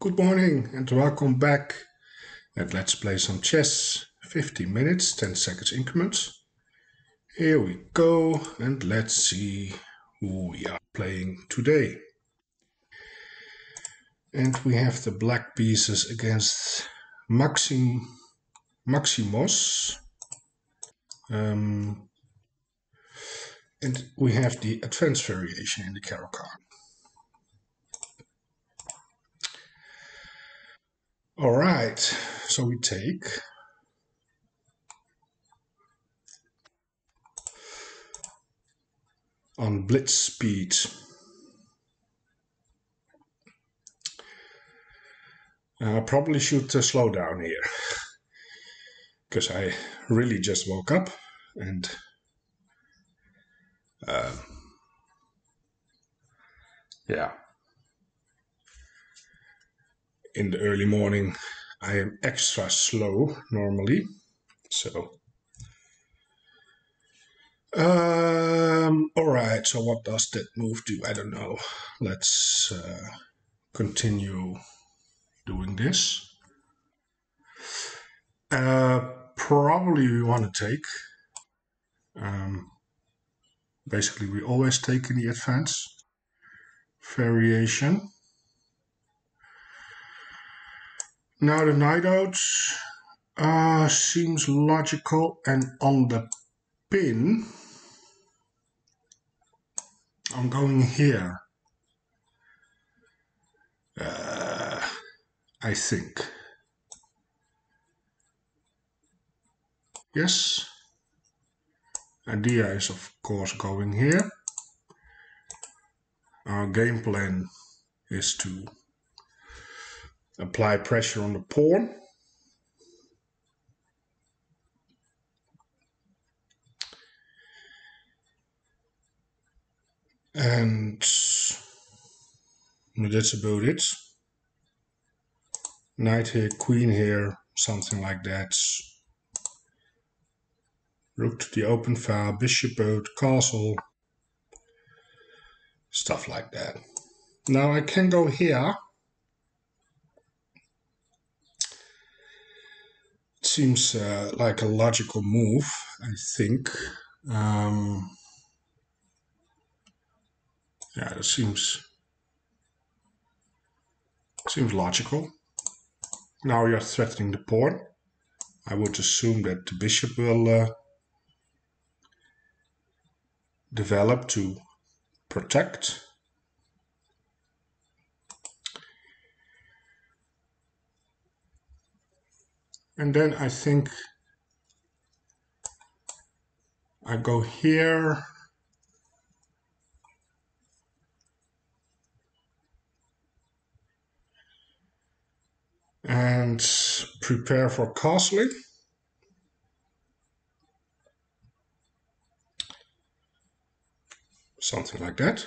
Good morning and welcome back and let's play some chess. 15 minutes, 10 seconds increments. Here we go and let's see who we are playing today. And we have the black pieces against Maximos. And we have the advanced variation in the Caro-Kann. Alright, so we take on blitz speed. I probably should slow down here because I really just woke up and yeah, in the early morning I am extra slow normally, so alright, so what does that move do? I don't know. Let's continue doing this. Probably we want to take basically we always take in the advance variation. Now the knight out seems logical, and on the pin I'm going here. I think. Yes. Idea is of course going here. Our game plan is to apply pressure on the pawn. And that's about it. Knight here, queen here, something like that. Rook to the open file, bishop out, castle. Stuff like that. Now I can go here. It seems like a logical move, I think. Yeah, that seems logical. Now you're threatening the pawn. I would assume that the bishop will develop to protect. And then I think I go here. And prepare for castling. Something like that.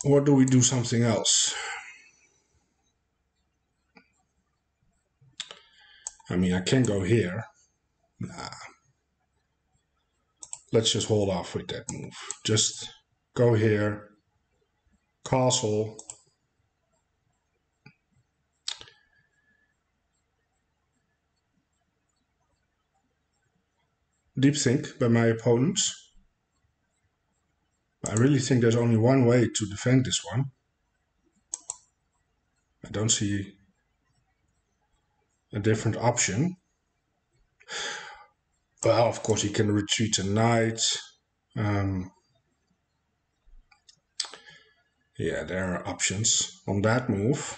Or do we do something else? I mean, I can go here. Nah. Let's just hold off with that move. Just go here, castle. Deep think by my opponents. I really think there's only one way to defend this one. I don't see a different option. Well, of course, he can retreat a knight. Yeah, there are options on that move.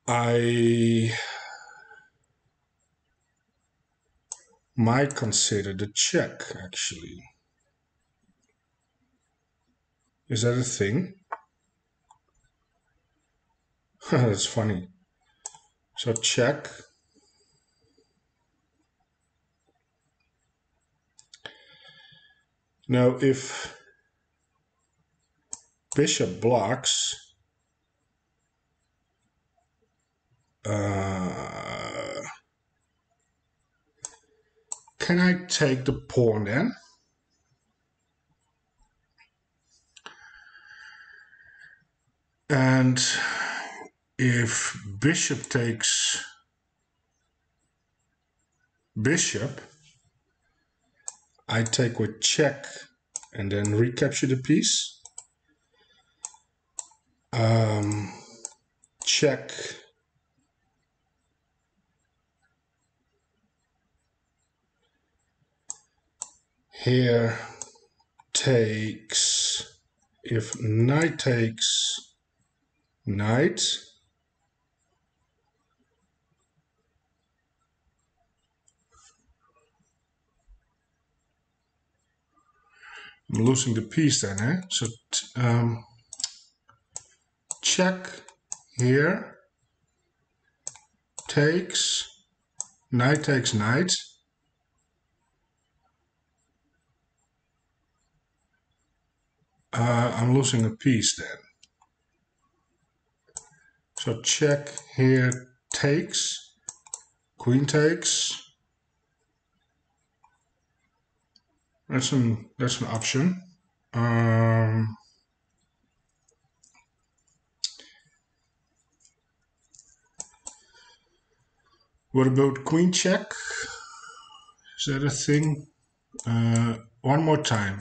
I might consider the check, actually. Is that a thing? That's funny. So check. Now, if bishop blocks, can I take the pawn then? And if bishop takes bishop, I take with check and then recapture the piece. Check. Here takes, if knight takes knight, I'm losing the piece then, eh? So check here, takes, knight takes knight. I'm losing a piece then. So check here, takes, queen takes. That's an option. What about queen check? Is that a thing? One more time.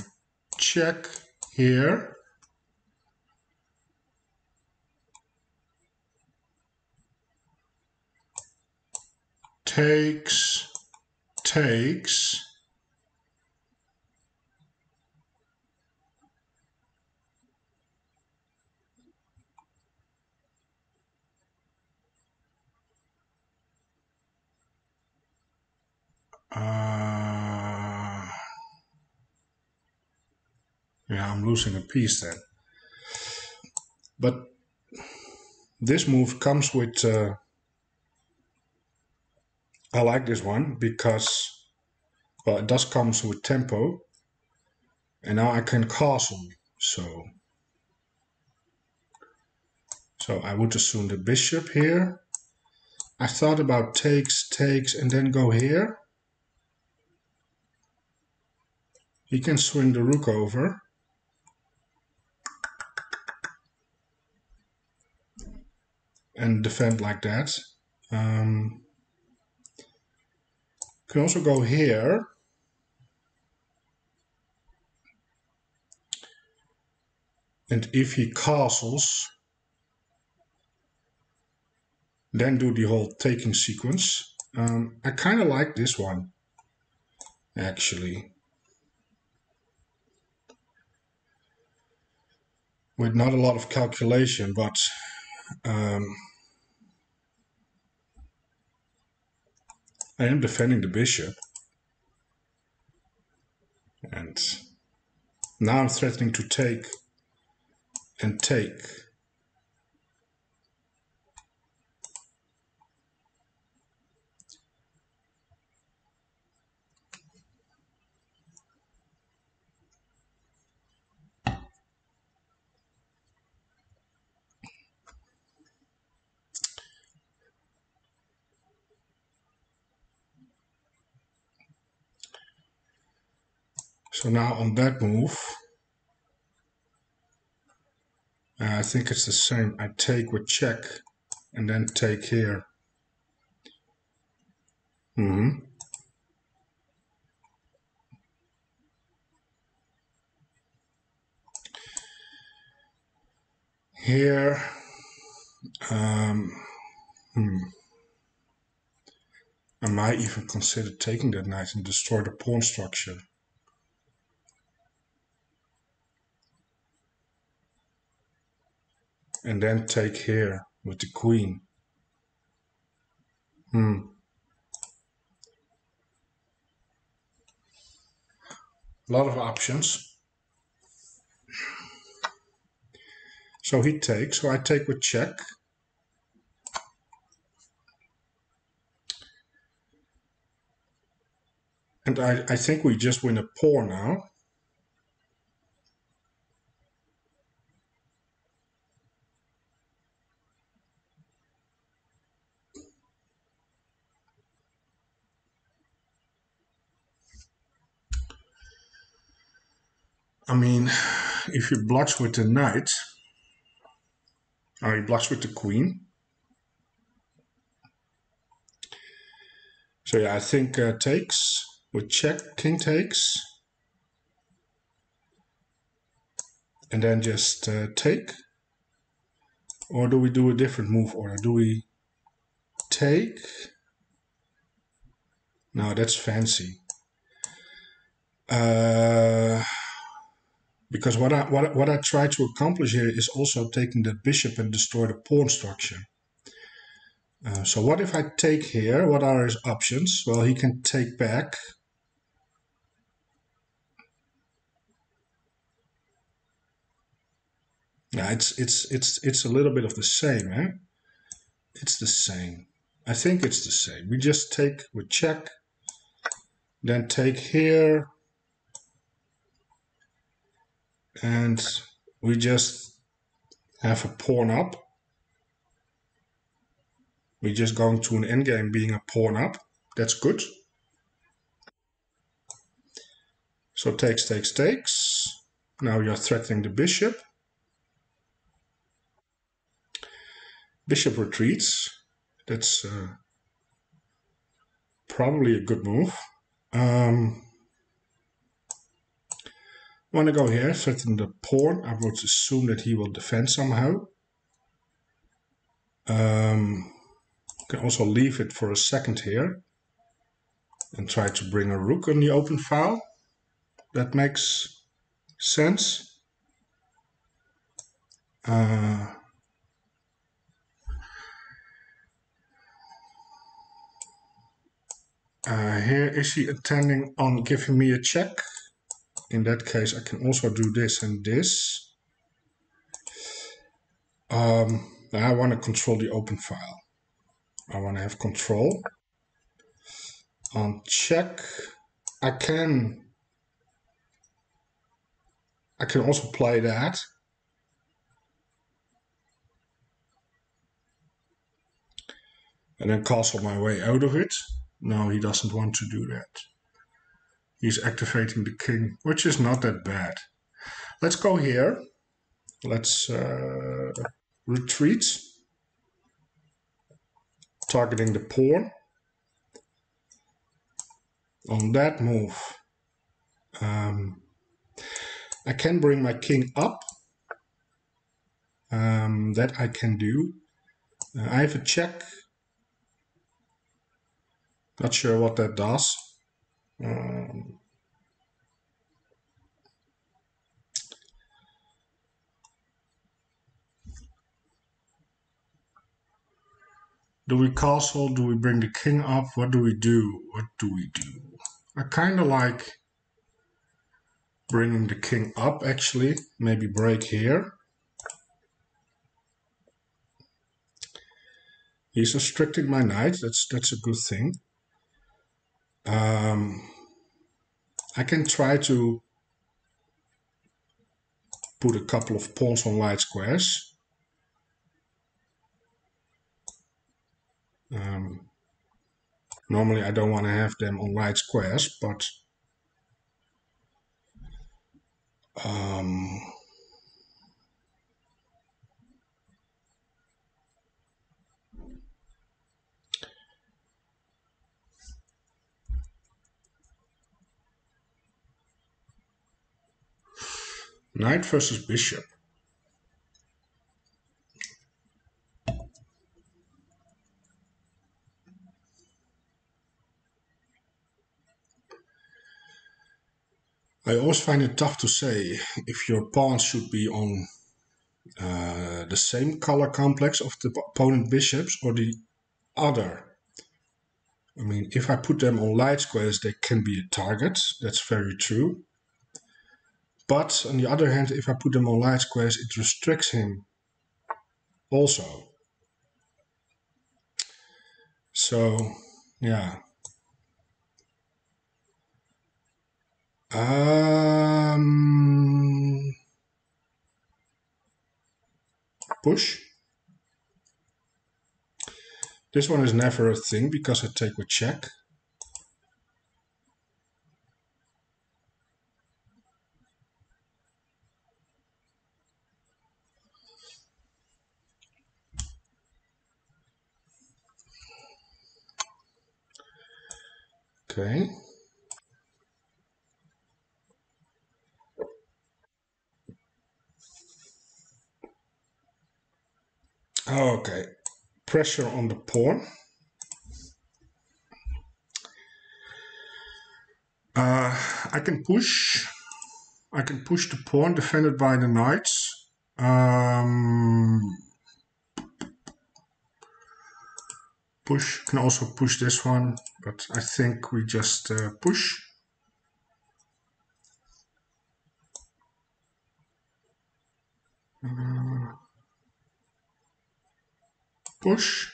Check here. Takes, takes. Yeah, I'm losing a piece then. But this move comes with, I like this one because, well, it does come with tempo. And now I can castle. So I would assume the bishop here. I thought about takes, takes, and then go here. He can swing the rook over. And defend like that. Can also go here. And if he castles, then do the whole taking sequence. I kind of like this one, actually. With not a lot of calculation, but I am defending the bishop. And now I'm threatening to take and take. So now on that move, I think it's the same. I take with check and then take here. Here, I might even consider taking that knight and destroy the pawn structure. And then take here with the queen. A lot of options. So he takes, so I take with check. And I think we just win a pawn now. I mean, if you blocks with the knight, or he blocks with the queen. So yeah, I think takes with check, king takes, and then just take. Or do we do a different move order? Do we take? No, that's fancy. Because what I try to accomplish here is also taking the bishop and destroy the pawn structure. So what if I take here? What are his options? Well, he can take back. Yeah, it's a little bit of the same, eh? It's the same. I think it's the same. We just take with check, then take here, and we just have a pawn up. We're just going to an endgame being a pawn up. That's good. So takes, takes, takes. Now you're threatening the bishop. Bishop retreats. That's probably a good move. Want to go here, threaten the pawn. I would assume that he will defend somehow. Can also leave it for a second here and try to bring a rook on the open file. That makes sense. Here, is he intending on giving me a check? In that case, I can also do this and this. I want to control the open file. I want to have control. On check, I can also play that. And then castle my way out of it. No, he doesn't want to do that. He's activating the king, which is not that bad. Let's go here. Let's retreat. Targeting the pawn. On that move, I can bring my king up. That I can do. I have a check. Not sure what that does. Do we castle? Do we bring the king up? What do we do? What do we do? I kind of like bringing the king up, actually. Maybe break here. He's restricting my knight. That's a good thing. I can try to put a couple of pawns on light squares. Normally I don't want to have them on light squares, but knight versus bishop. I always find it tough to say if your pawns should be on the same color complex of the opponent bishops or the other. I mean, if I put them on light squares, they can be a target. That's very true. But on the other hand, if I put them on light squares, it restricts him also. So, yeah. Push. This one is never a thing because I take with check. Okay. Okay. Pressure on the pawn. I can push. I can push the pawn defended by the knights. Push. Can also push this one, but I think we just push. Push.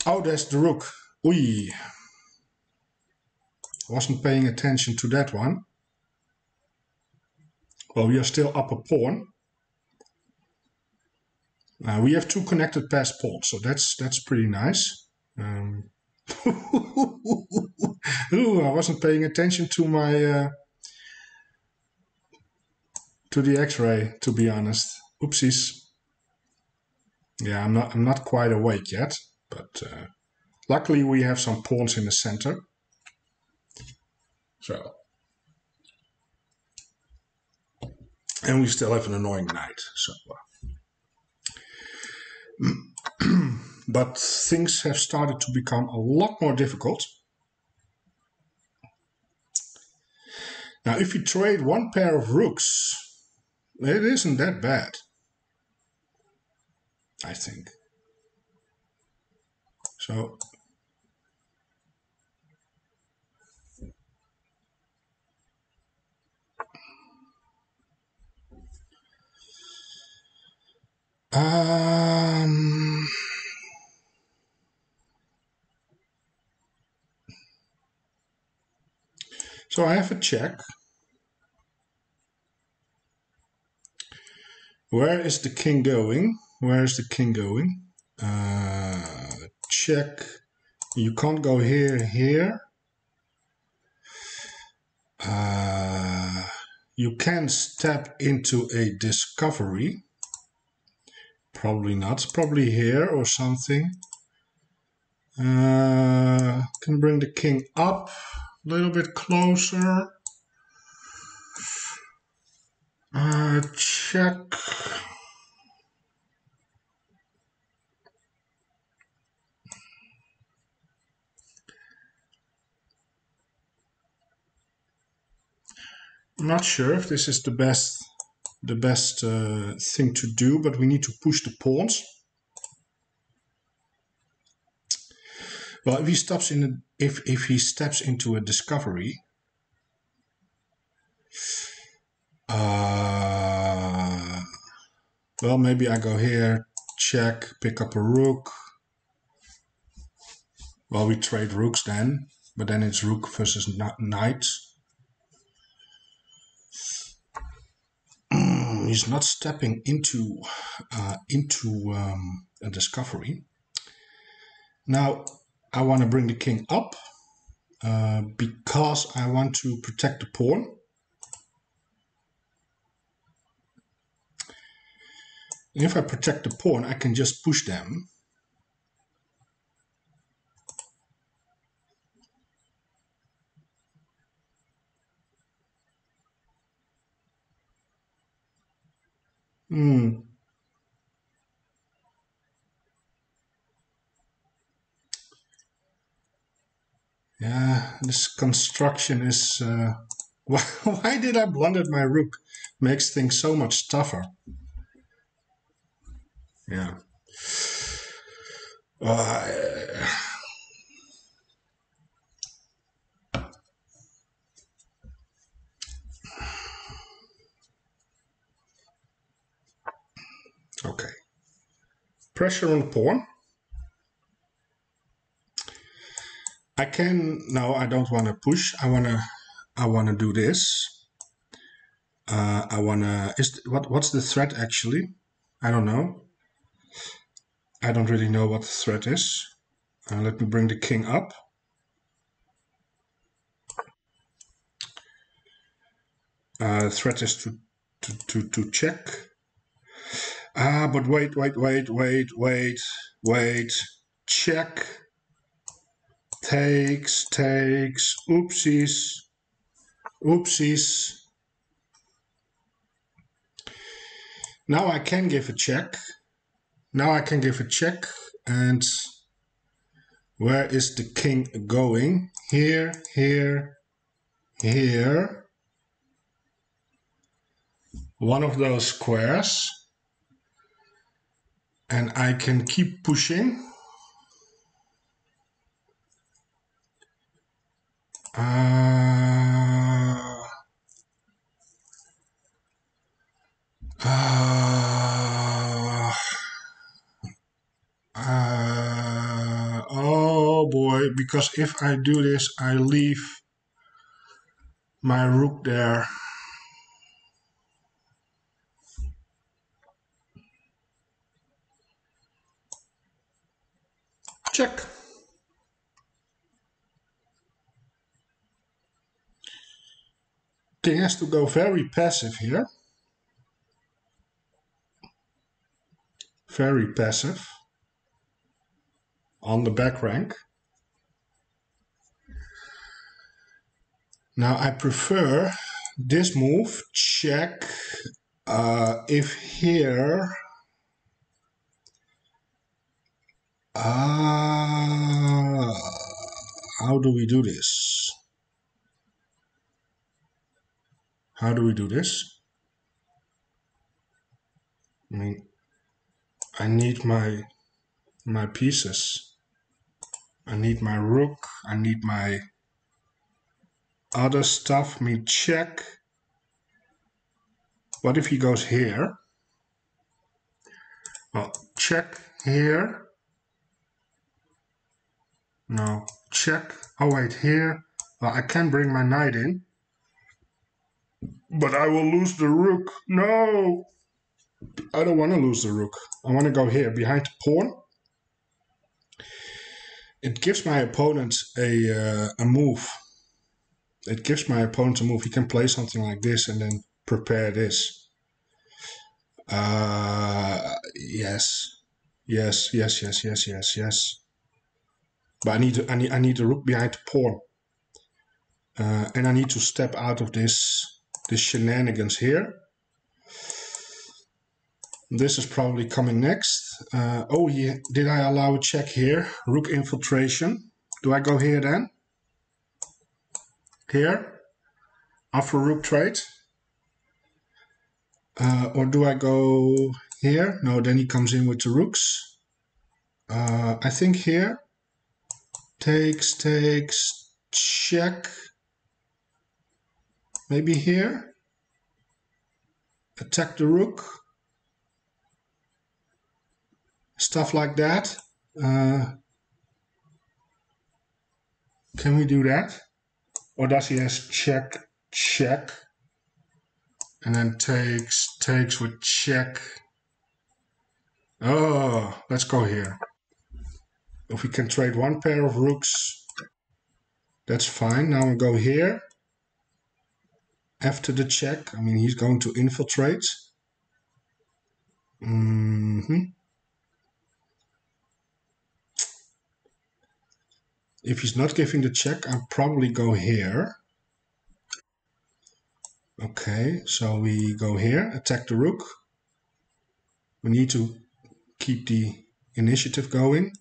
Oh, there's the rook. Oei. Wasn't paying attention to that one. Well, we are still up a pawn. We have two connected passed pawns, so that's pretty nice. Ooh, I wasn't paying attention to my to the X-ray, to be honest. Oopsies. Yeah, I'm not quite awake yet, but luckily we have some pawns in the center. So, and we still have an annoying knight. So, but things have started to become a lot more difficult. Now, if you trade one pair of rooks, it isn't that bad, I think. So, so I have a check. Where is the king going? Where is the king going? Check. You can't go here. You can step into a discovery. Probably not. Probably here or something. Can bring the king up a little bit closer. Check. I'm not sure if this is the best thing to do, but we need to push the pawns. Well, if he steps into a discovery, well, maybe I go here, check, pick up a rook. Well, we trade rooks then, but then it's rook versus knight. He's not stepping into a discovery. Now, I want to bring the king up because I want to protect the pawn. And if I protect the pawn, I can just push them. Yeah, this construction is... why did I blunder my rook? Makes things so much tougher. Yeah. Okay. Pressure on the pawn. I can... No, I don't want to push. I want to do this. I want to... What's the threat actually? I don't know. I don't really know what the threat is. Let me bring the king up. The threat is to check. But wait. Check. Takes. Oopsies. Now I can give a check. And where is the king going? Here. One of those squares. And I can keep pushing. Oh boy, because if I do this, I leave my rook there. Check. King has to go very passive here. Very passive. On the back rank. Now I prefer this move, check, if here, how do we do this? I mean, I need my pieces. I need my rook, I need my other stuff, me check. What if he goes here? Well, check here. No, check. Oh wait, here. Well, I can bring my knight in. But I will lose the rook. No! I don't want to lose the rook. I want to go here, behind the pawn. It gives my opponent a move. It gives my opponent a move. He can play something like this and then prepare this. Yes. But I need the rook behind the pawn. And I need to step out of this shenanigans here. This is probably coming next. Oh, yeah. Did I allow a check here? Rook infiltration. Do I go here then? Here? After rook trade? Or do I go here? No, then he comes in with the rooks. I think here. Takes, check. Maybe here. Attack the rook. Stuff like that. Can we do that? Or does he has check, and then takes with check. Oh, let's go here. If we can trade one pair of rooks, that's fine. Now we go here. After the check, I mean, he's going to infiltrate. If he's not giving the check, I'll probably go here. Okay, so we go here, attack the rook. We need to keep the initiative going.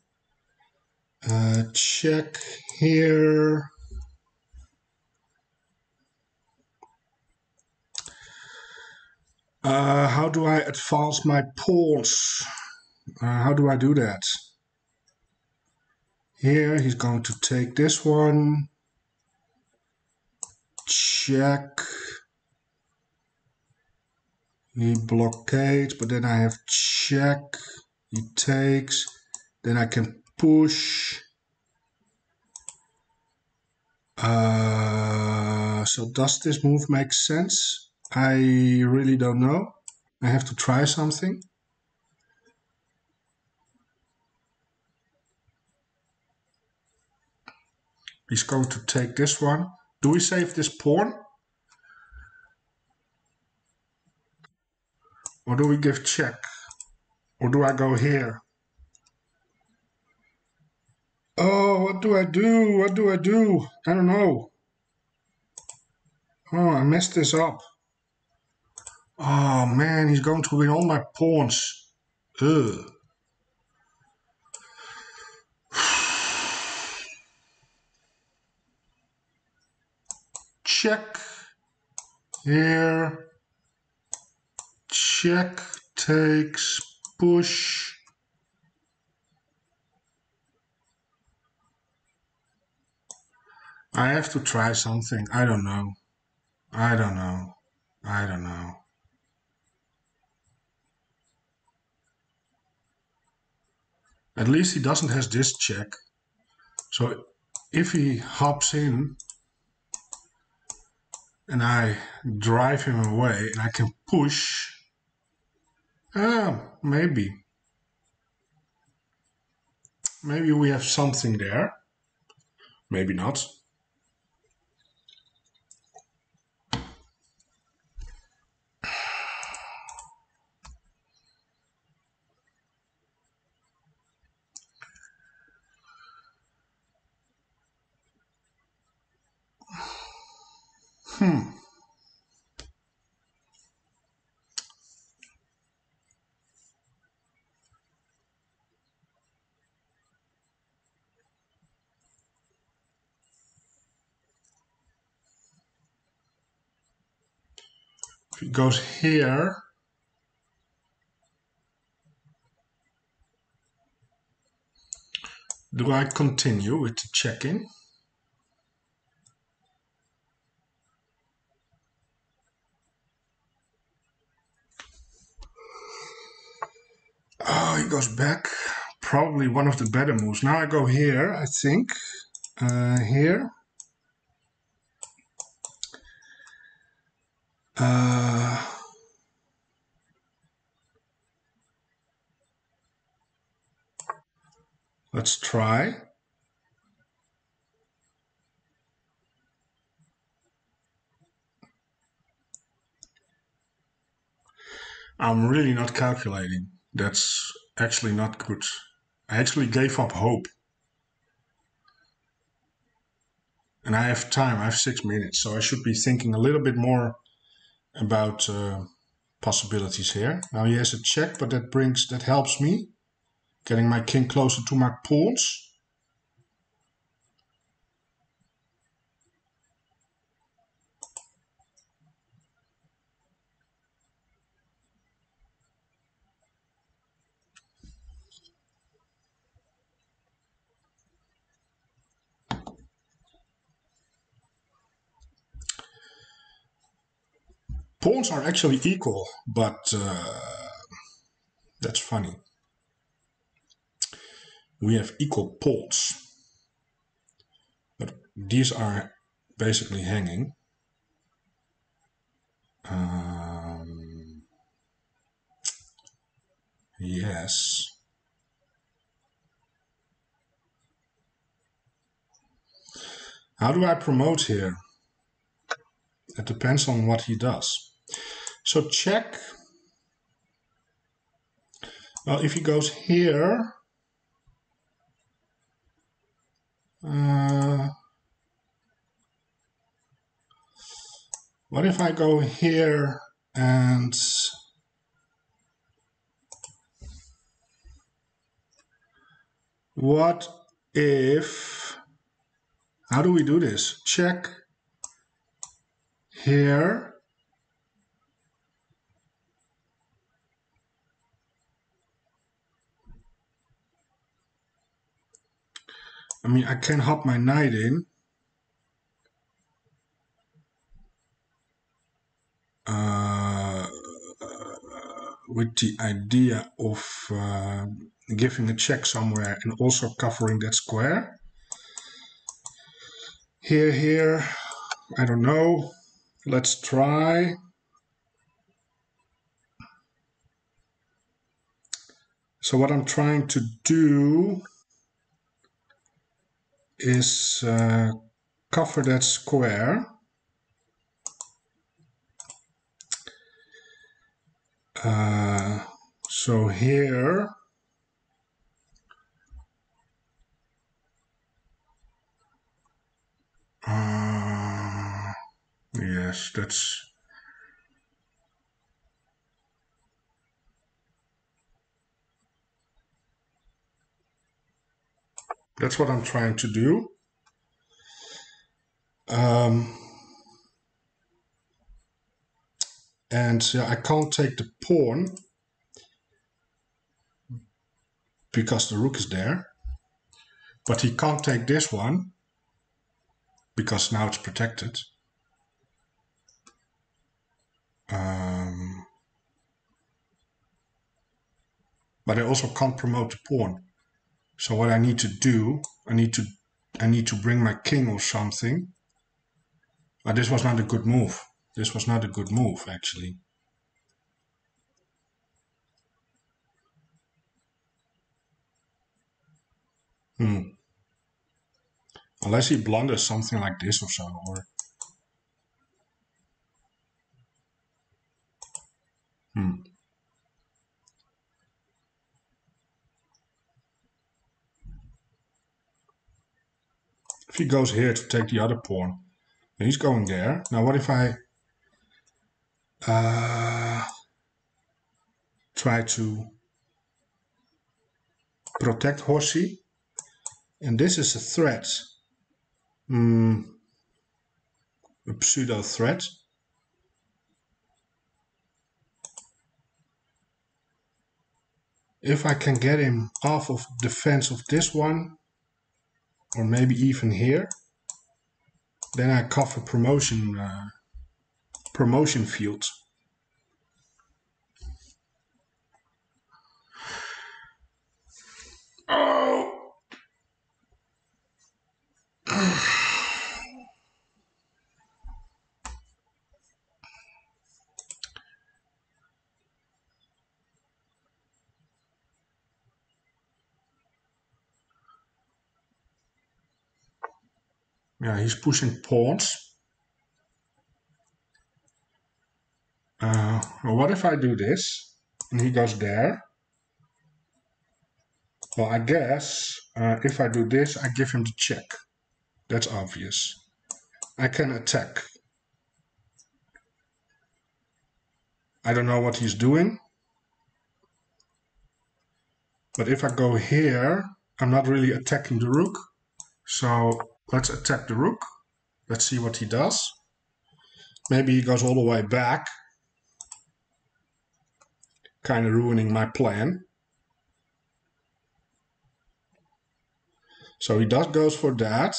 Check here. How do I advance my pawns? How do I do that? Here, he's going to take this one. Check. He blockades, but then I have check. He takes. Then I can push. So does this move make sense? I really don't know. I have to try something. He's going to take this one. Do we save this pawn? Or do we give check? Or do I go here? Oh, what do I do? What do I do? I don't know. Oh, I messed this up. Oh man, he's going to win all my pawns. Ugh. Check. Here. Check. Takes. Push. I have to try something. I don't know. I don't know. I don't know. At least he doesn't have this check. So if he hops in and I drive him away and I can push, maybe. Maybe we have something there. Maybe not. If he goes here, do I continue with the checking? Oh, he goes back. Probably one of the better moves. Now I go here, I think. Here. Let's try. I'm really not calculating. That's actually not good. I actually gave up hope. And I have time, I have 6 minutes, so I should be thinking a little bit more about possibilities here. Now he has a check, but that helps me getting my king closer to my pawns. Pawns are actually equal, but that's funny. We have equal pawns, but these are basically hanging. Yes. How do I promote here? It depends on what he does. So check. Well, if he goes here, what if I go here and what if, how do we do this? Check here. I mean, I can hop my knight in. With the idea of giving a check somewhere and also covering that square. Here, I don't know. Let's try. So what I'm trying to do is cover that square. So here, yes, that's what I'm trying to do. And I can't take the pawn because the rook is there. But he can't take this one because now it's protected. But I also can't promote the pawn. So what I need to do, I need to bring my king or something. But this was not a good move. This was not a good move, actually. Unless he blunders something like this or so, or if he goes here to take the other pawn, and he's going there. Now what if I try to protect Horsey? And this is a threat. A pseudo threat. If I can get him off of the fence of this one, or maybe even here, then I cover promotion fields. Oh! Yeah, he's pushing pawns. Well, what if I do this and he goes there? Well, I guess if I do this, I give him the check. That's obvious. I can attack. I don't know what he's doing. But if I go here, I'm not really attacking the rook. So let's attack the rook. Let's see what he does. Maybe he goes all the way back. Kind of ruining my plan. So he goes for that.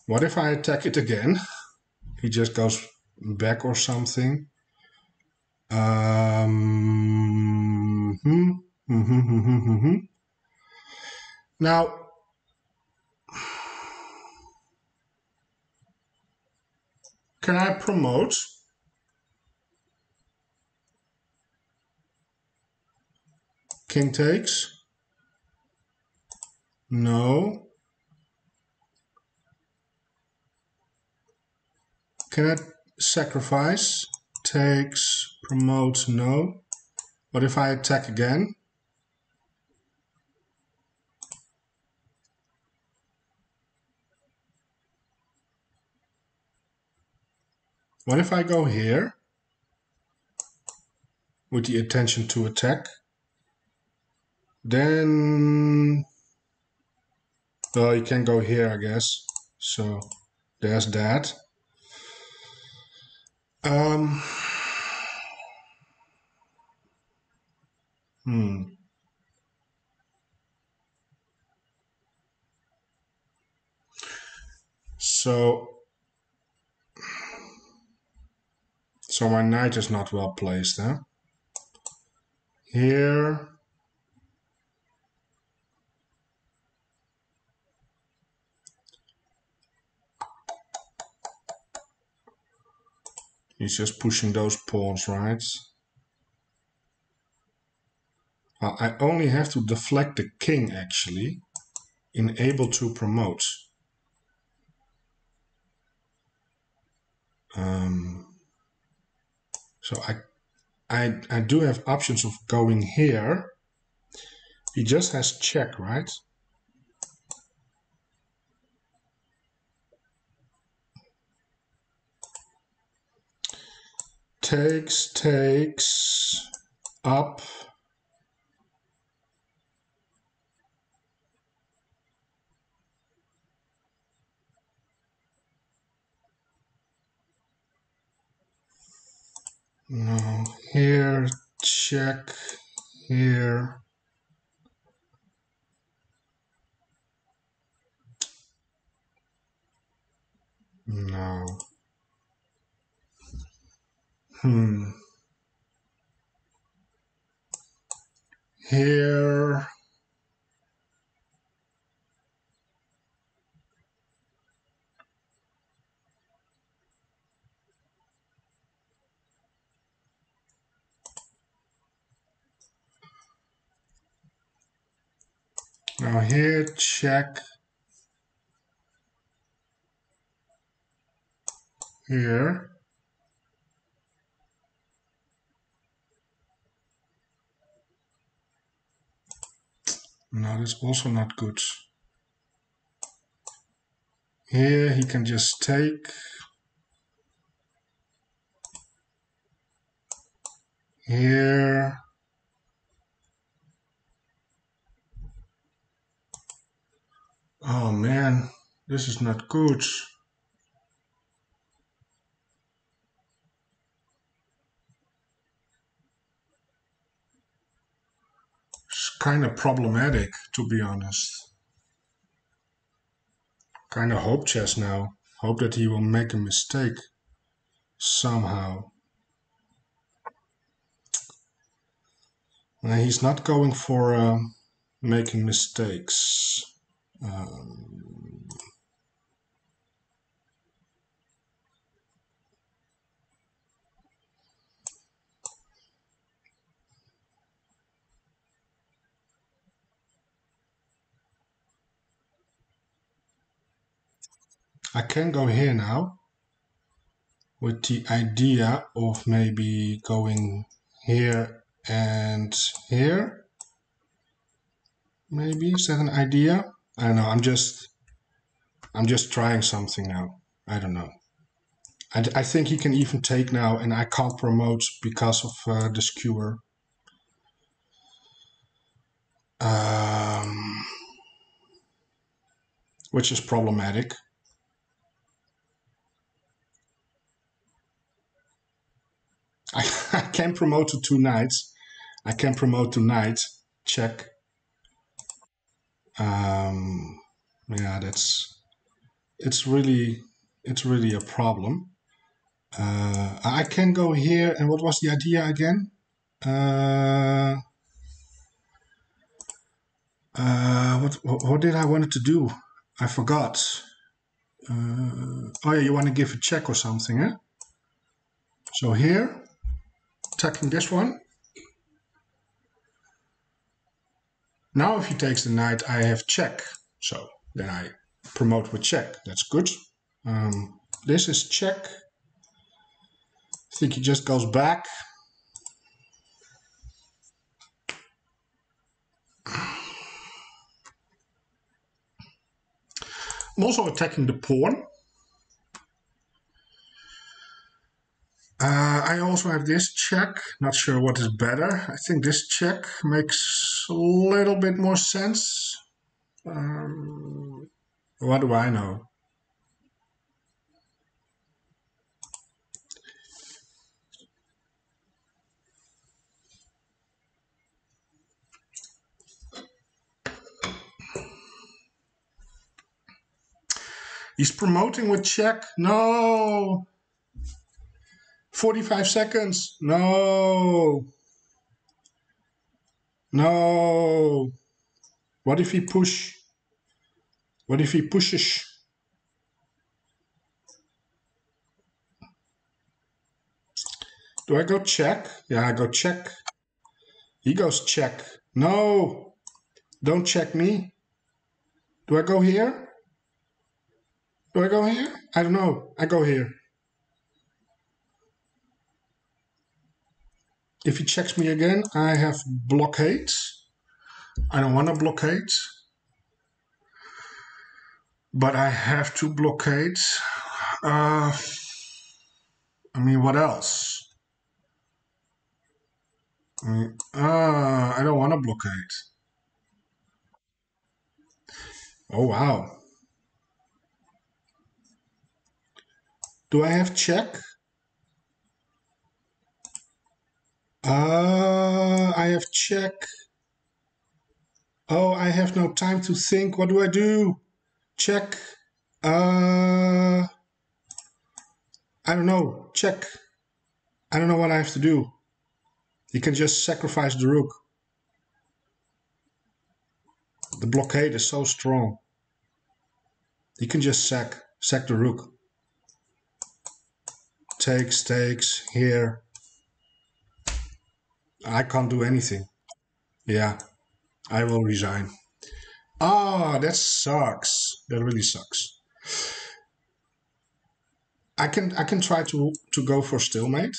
What if I attack it again? He just goes back or something. Now, can I promote? King takes? No. Can I sacrifice? Takes, promote, no. What if I attack again? What if I go here with the intention to attack? Then, well, you can go here, I guess. So there's that. So my knight is not well placed, huh? Here. He's just pushing those pawns, right? I only have to deflect the king, actually, in able to promote. So I do have options of going here. He just has check, right? Takes, up. No, here, check, here. No. Here. Now here, check. Here. No, that's also not good. Here he can just take. Here. Oh man, this is not good. It's kind of problematic, to be honest. Kind of hope chess now. Hope that he will make a mistake somehow. He's not going for making mistakes. I can go here now with the idea of maybe going here and here. Maybe is that an idea? I don't know. I'm just trying something now. I don't know. I think he can even take now, and I can't promote because of the skewer. Which is problematic. I can promote to 2 knights. I can promote to knight. Check. Yeah, it's really a problem. I can go here, and what was the idea again? What did I want to do? I forgot. Oh yeah, you want to give a check or something, eh? So here, attacking this one. Now if he takes the knight, I have check. So then I promote with check. That's good. This is check. I think he just goes back. I'm also attacking the pawn. I also have this check. Not sure what is better. I think this check makes a little bit more sense. What do I know? He's promoting with check. No. 45 seconds. No. No. What if he push? What if he pushes? Do I go check? Yeah, I go check. He goes check. No. Don't check me. Do I go here? Do I go here? I don't know. I go here. If he checks me again, I have blockade. I don't want to blockade, but I have to blockade. I mean, what else? I don't want to blockade. Oh, wow. Do I have check? I have check. Oh, I have no time to think. What do I do? Check. I don't know. Check. I don't know what I have to do. You can just sacrifice the rook. The blockade is so strong. You can just sack the rook. Takes, here. I can't do anything. Yeah, I will resign. Ah, that sucks. That really sucks. I can try to go for stalemate.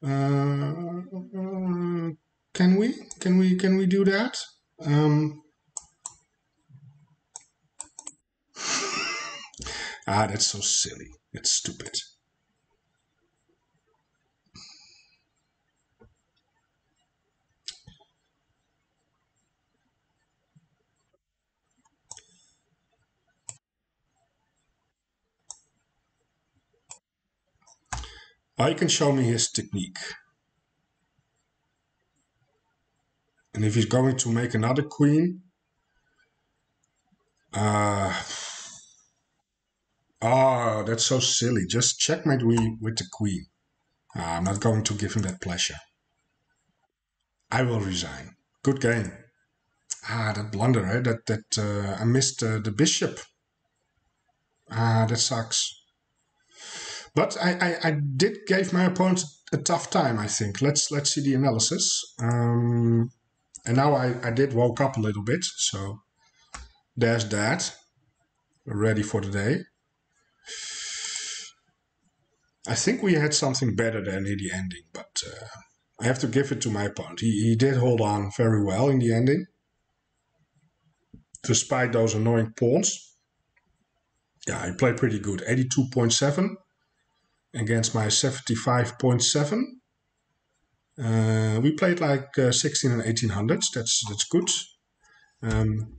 Can we do that? That's so silly. It's stupid. He can show me his technique. And if he's going to make another queen, that's so silly. Just checkmate with the queen. I'm not going to give him that pleasure. I will resign. Good game. That blunder, eh? That I missed the bishop. That sucks. But I did give my opponent a tough time, I think. Let's see the analysis. And now I did woke up a little bit, so there's that. We're ready for the day. I think we had something better than in the ending, but I have to give it to my opponent. He did hold on very well in the ending, despite those annoying pawns. Yeah, he played pretty good. 82.7 against my 75.7. We played like 16 and 1800s. That's good.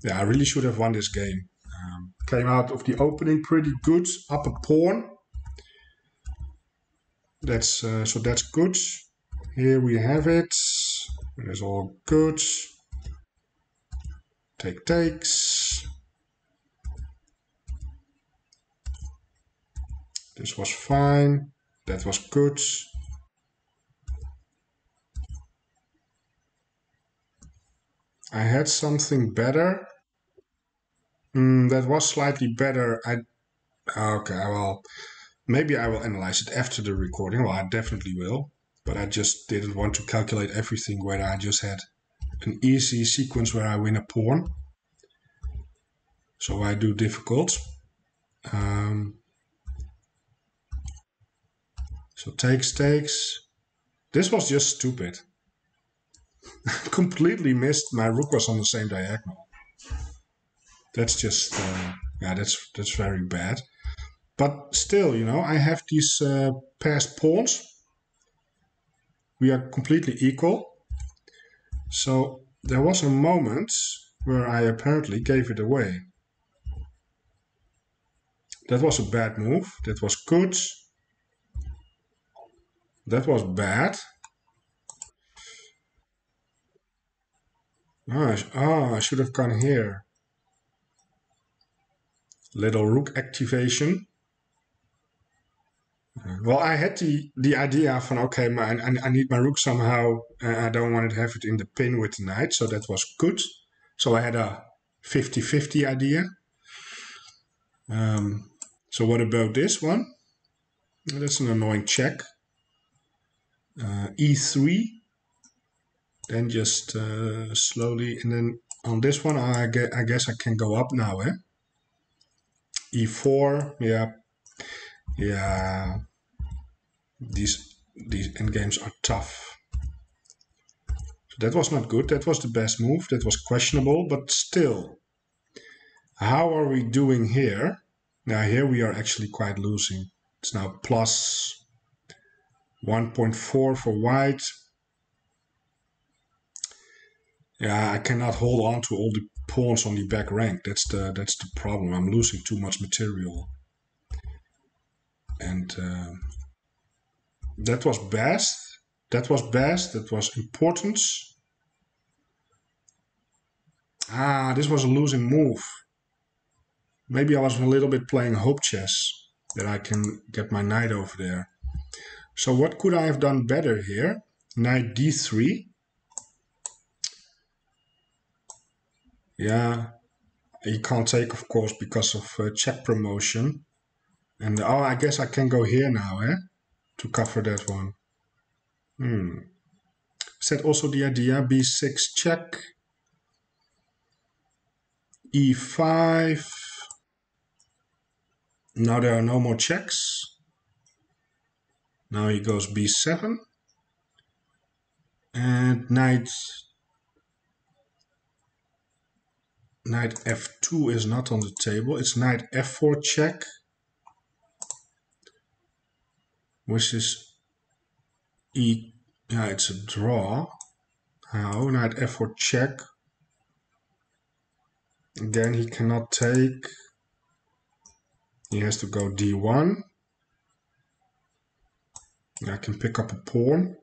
Yeah, I really should have won this game. Came out of the opening pretty good. Up a pawn. That's so that's good. Here we have it. It's all good. Takes. This was fine. That was good. I had something better. That was slightly better. Okay, well, maybe I will analyze it after the recording. Well, I definitely will. But I just didn't want to calculate everything where I just had an easy sequence where I win a pawn. So I do difficult. So takes. This was just stupid. Completely missed. My rook was on the same diagonal. That's just, yeah, that's very bad. But still, you know, I have these passed pawns. We are completely equal. So there was a moment where I apparently gave it away. That was a bad move. That was good. That was bad. I should have gone here. Little rook activation. Well, I had the idea from, okay, I need my rook somehow. I don't want to have it in the pin with the knight, so that was good. So I had a 50-50 idea. So what about this one? That's an annoying check. E3. Then just slowly, and then on this one, I guess I can go up now, eh? E4, yeah. These endgames are tough. That was not good. That was the best move. That was questionable, but still. How are we doing here? Now here we are actually quite losing. It's now plus 1.4 for white. Yeah, I cannot hold on to all the pawns on the back rank. That's the problem. I'm losing too much material. And that was best. That was best. That was importance. Ah, this was a losing move. Maybe I was a little bit playing hope chess that I can get my knight over there. So what could I have done better here? Knight d3. Yeah, you can't take, of course, because of check promotion. And oh, I guess I can go here now, to cover that one. Is that also the idea? b6 check, e5. Now there are no more checks. Now he goes b7. And knight f2 is not on the table. It's knight f4 check, which is yeah, it's a draw. How? Knight f4 check. Again, he cannot take. He has to go d1. I can pick up a pawn.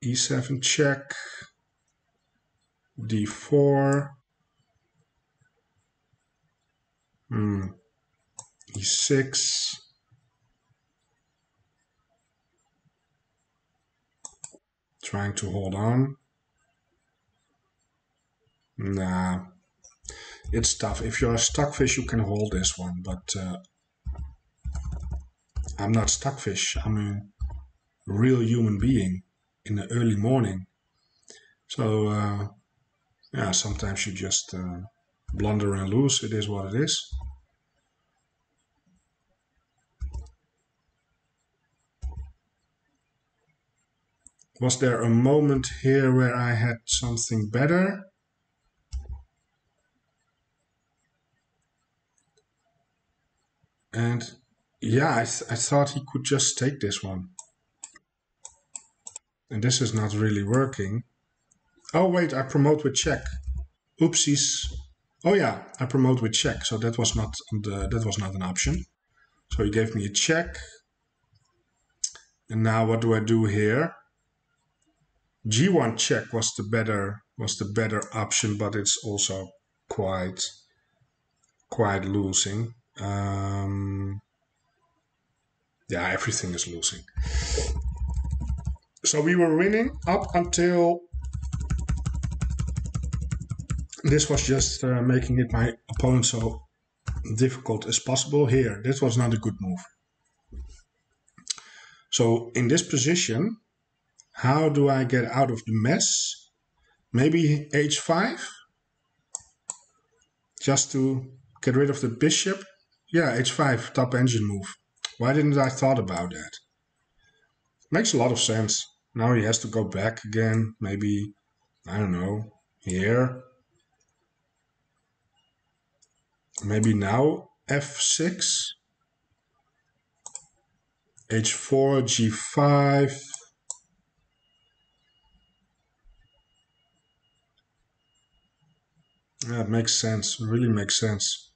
e7 check. d4. e6. Trying to hold on. Nah. It's tough. If you're a stockfish, you can hold this one, but I'm not stockfish. I'm a real human being in the early morning. So, yeah, sometimes you just blunder and lose. It is what it is. Was there a moment here where I had something better? And yeah, I thought he could just take this one. And this is not really working. Oh wait, I promote with check. Oopsies. Oh yeah, I promote with check. So that was not an option. So he gave me a check. And now what do I do here? G1 check was the better option, but it's also quite losing. Yeah, everything is losing. So we were winning up until this was just making it my opponent so difficult as possible. Here, this was not a good move. So in this position, how do I get out of the mess? Maybe h5? Just to get rid of the bishop? Yeah, h5, top engine move. Why didn't I thought about that? Makes a lot of sense. Now he has to go back again. Maybe, I don't know, here. Maybe now f6. h4, g5. Yeah, it makes sense. It really makes sense.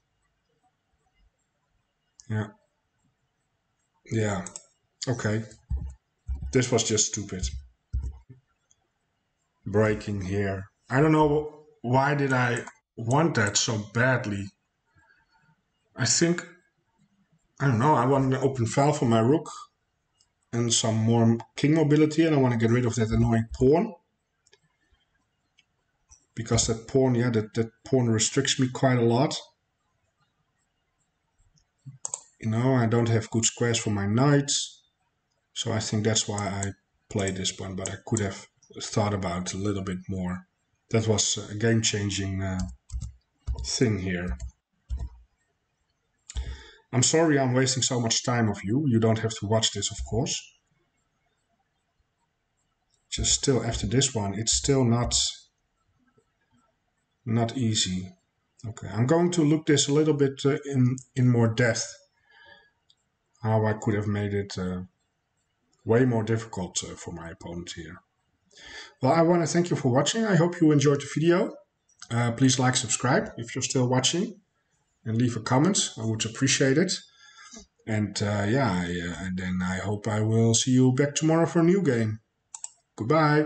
Yeah. Yeah. Okay. This was just stupid. Breaking here. I don't know why did I want that so badly. I think, I don't know, I want an open file for my rook and some more king mobility, and I want to get rid of that annoying pawn. Because that pawn, yeah, that pawn restricts me quite a lot. You know, I don't have good squares for my knights. So I think that's why I played this one, but I could have thought about it a little bit more. That was a game-changing thing here. I'm sorry I'm wasting so much time of you. You don't have to watch this, of course. just still after this one, it's still not easy. Okay, I'm going to look this a little bit in more depth, how I could have made it way more difficult for my opponent here. Well, I want to thank you for watching. I hope you enjoyed the video. Please like, subscribe if you're still watching, and leave a comment. I would appreciate it. And and then I hope I will see you back tomorrow for a new game. Goodbye.